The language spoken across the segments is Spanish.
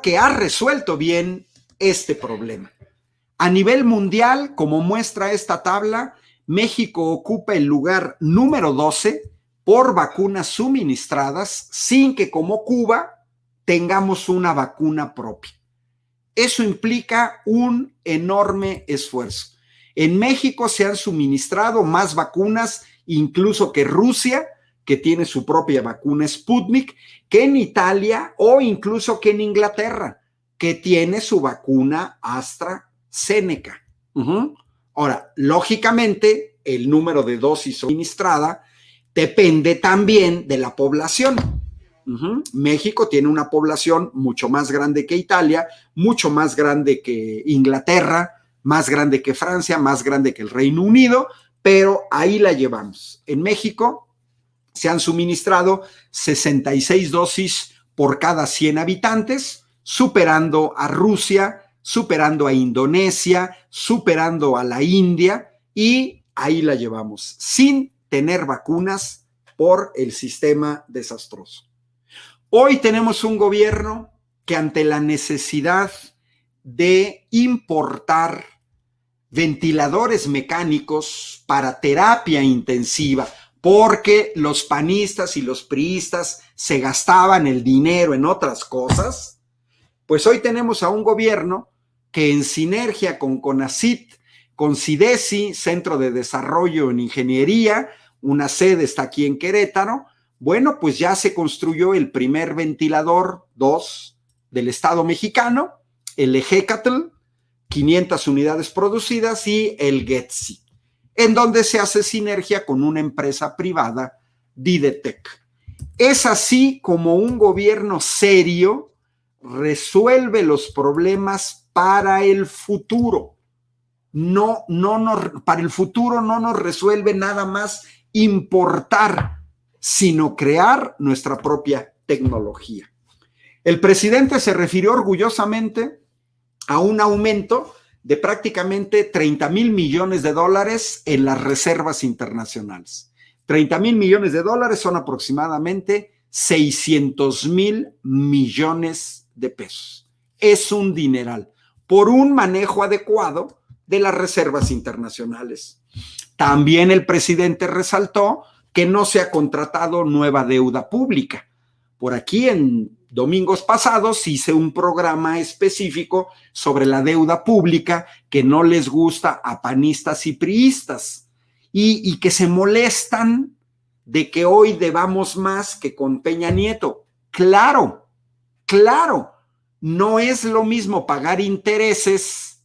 que ha resuelto bien este problema. A nivel mundial, como muestra esta tabla, México ocupa el lugar número 12 por vacunas suministradas sin que, como Cuba, tengamos una vacuna propia. Eso implica un enorme esfuerzo. En México se han suministrado más vacunas incluso que Rusia, que tiene su propia vacuna Sputnik, que en Italia o incluso que en Inglaterra, que tiene su vacuna AstraZeneca. Ahora, lógicamente, el número de dosis suministrada depende también de la población. México tiene una población mucho más grande que Italia, mucho más grande que Inglaterra, más grande que Francia, más grande que el Reino Unido, pero ahí la llevamos. En México se han suministrado 66 dosis por cada 100 habitantes, superando a Rusia, superando a Indonesia, superando a la India, y ahí la llevamos, sin tener vacunas por el sistema desastroso. Hoy tenemos un gobierno que, ante la necesidad de importar ventiladores mecánicos para terapia intensiva, porque los panistas y los priistas se gastaban el dinero en otras cosas, pues hoy tenemos a un gobierno que, en sinergia con CONACYT, con CIDESI, Centro de Desarrollo en Ingeniería, una sede está aquí en Querétaro, bueno, pues ya se construyó el primer ventilador 2 del Estado mexicano, el Ejecatl, 500 unidades producidas, y el GETSI, en donde se hace sinergia con una empresa privada, Didetec. Es así como un gobierno serio resuelve los problemas para el futuro. Para el futuro no nos resuelve nada más importar, sino crear nuestra propia tecnología. El presidente se refirió orgullosamente a un aumento de prácticamente 30,000 millones de dólares en las reservas internacionales. 30,000 millones de dólares son aproximadamente 600,000 millones de pesos. Es un dineral por un manejo adecuado de las reservas internacionales. También el presidente resaltó que no se ha contratado nueva deuda pública. Por aquí, en domingos pasados, hice un programa específico sobre la deuda pública que no les gusta a panistas y priistas y que se molestan de que hoy debamos más que con Peña Nieto. Claro, no es lo mismo pagar intereses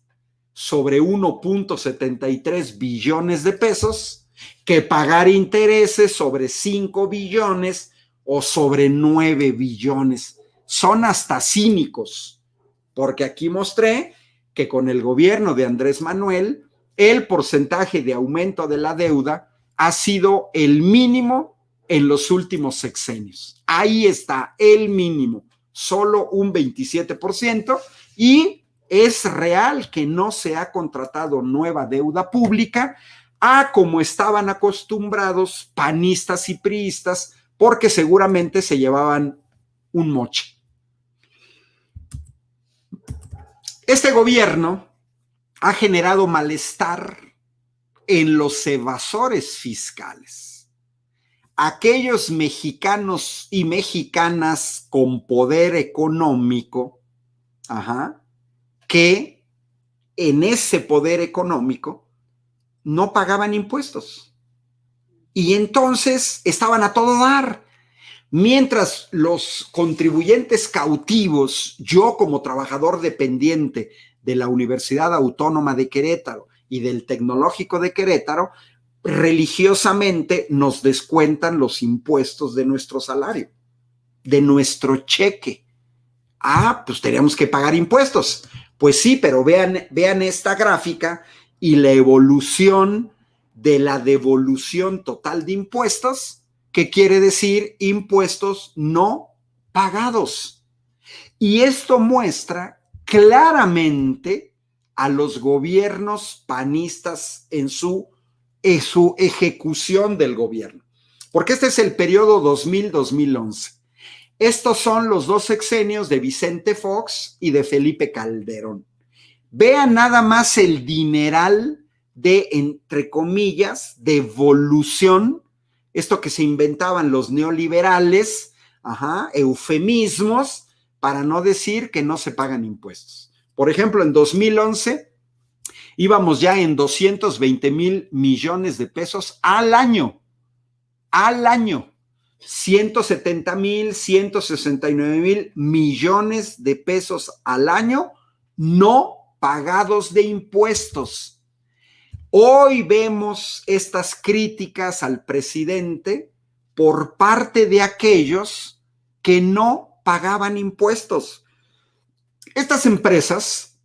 sobre 1.73 billones de pesos que pagar intereses sobre 5 billones o sobre 9 billones. Son hasta cínicos, porque aquí mostré que con el gobierno de Andrés Manuel, el porcentaje de aumento de la deuda ha sido el mínimo en los últimos sexenios. Ahí está, el mínimo, solo un 27%, y es real que no se ha contratado nueva deuda pública a como estaban acostumbrados panistas y priistas, porque seguramente se llevaban un moche. Este gobierno ha generado malestar en los evasores fiscales. Aquellos mexicanos y mexicanas con poder económico, que en ese poder económico no pagaban impuestos. Y entonces estaban a todo dar. Mientras los contribuyentes cautivos, yo como trabajador dependiente de la Universidad Autónoma de Querétaro y del Tecnológico de Querétaro, religiosamente nos descuentan los impuestos de nuestro salario, de nuestro cheque. Pues tenemos que pagar impuestos. Pues sí, pero vean esta gráfica y la evolución de la devolución total de impuestos, que quiere decir impuestos no pagados. Y esto muestra claramente a los gobiernos panistas en su ejecución del gobierno. Porque este es el periodo 2000-2011. Estos son los dos sexenios de Vicente Fox y de Felipe Calderón. Vean nada más el dineral de, entre comillas, de evolución, esto que se inventaban los neoliberales, eufemismos, para no decir que no se pagan impuestos. Por ejemplo, en 2011 íbamos ya en 220,000 millones de pesos al año, 170,000, 169,000 millones de pesos al año no pagados de impuestos. Hoy vemos estas críticas al presidente por parte de aquellos que no pagaban impuestos. Estas empresas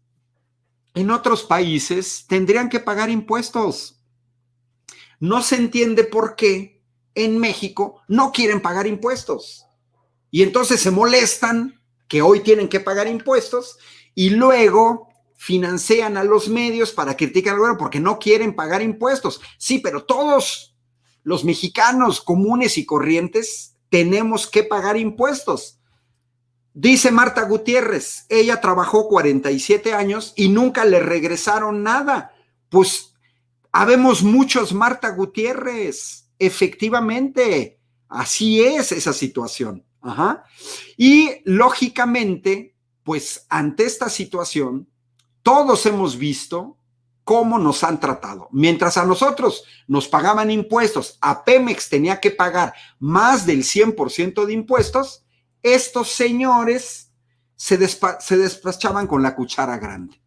en otros países tendrían que pagar impuestos. No se entiende por qué en México no quieren pagar impuestos. Y entonces se molestan que hoy tienen que pagar impuestos y luego financian a los medios para criticar al gobierno porque no quieren pagar impuestos. Sí, pero todos los mexicanos comunes y corrientes tenemos que pagar impuestos. Dice Marta Gutiérrez, ella trabajó 47 años y nunca le regresaron nada. Pues habemos muchos Marta Gutiérrez, efectivamente, así es esa situación. Y lógicamente, pues ante esta situación, todos hemos visto cómo nos han tratado. Mientras a nosotros nos pagaban impuestos, a Pemex tenía que pagar más del 100% de impuestos, estos señores se despachaban con la cuchara grande.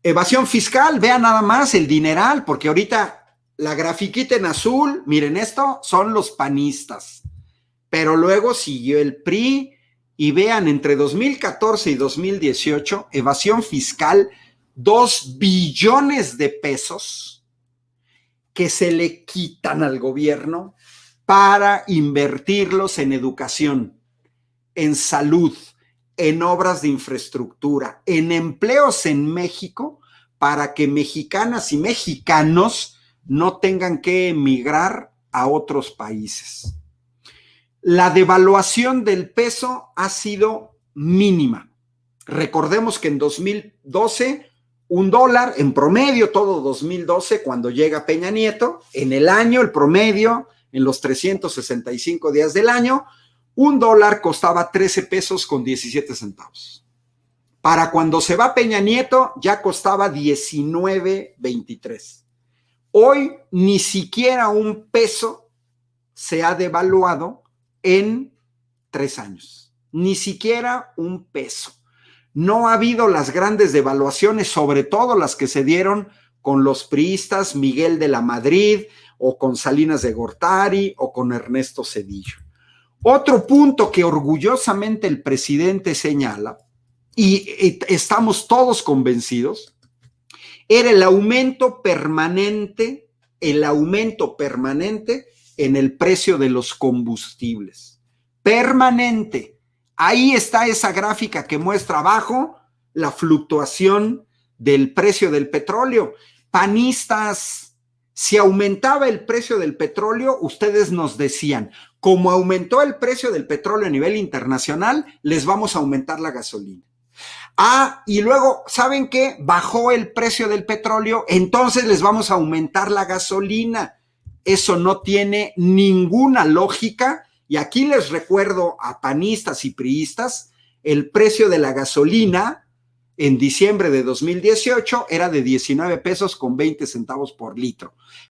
Evasión fiscal, vean nada más el dineral, porque ahorita la grafiquita en azul, miren esto, son los panistas. Pero luego siguió el PRI y vean, entre 2014 y 2018, evasión fiscal, 2 billones de pesos que se le quitan al gobierno para invertirlos en educación, en salud, en obras de infraestructura, en empleos en México, para que mexicanas y mexicanos no tengan que emigrar a otros países. La devaluación del peso ha sido mínima. Recordemos que en 2012, $1 en promedio, todo 2012, cuando llega Peña Nieto, en el año, el promedio, en los 365 días del año, $1 costaba 13 pesos con 17 centavos. Para cuando se va Peña Nieto, ya costaba 19.23. Hoy ni siquiera un peso se ha devaluado en 3 años. Ni siquiera un peso. No ha habido las grandes devaluaciones, sobre todo las que se dieron con los priistas, Miguel de la Madrid, o con Salinas de Gortari, o con Ernesto Zedillo. Otro punto que orgullosamente el presidente señala, y estamos todos convencidos, era el aumento permanente en el precio de los combustibles. Permanente. Ahí está esa gráfica que muestra abajo la fluctuación del precio del petróleo. Panistas, si aumentaba el precio del petróleo, ustedes nos decían, como aumentó el precio del petróleo a nivel internacional, les vamos a aumentar la gasolina. Y luego, ¿saben qué? Bajó el precio del petróleo, entonces les vamos a aumentar la gasolina. Eso no tiene ninguna lógica. Y aquí les recuerdo a panistas y priistas, el precio de la gasolina en diciembre de 2018 era de 19 pesos con 20 centavos por litro.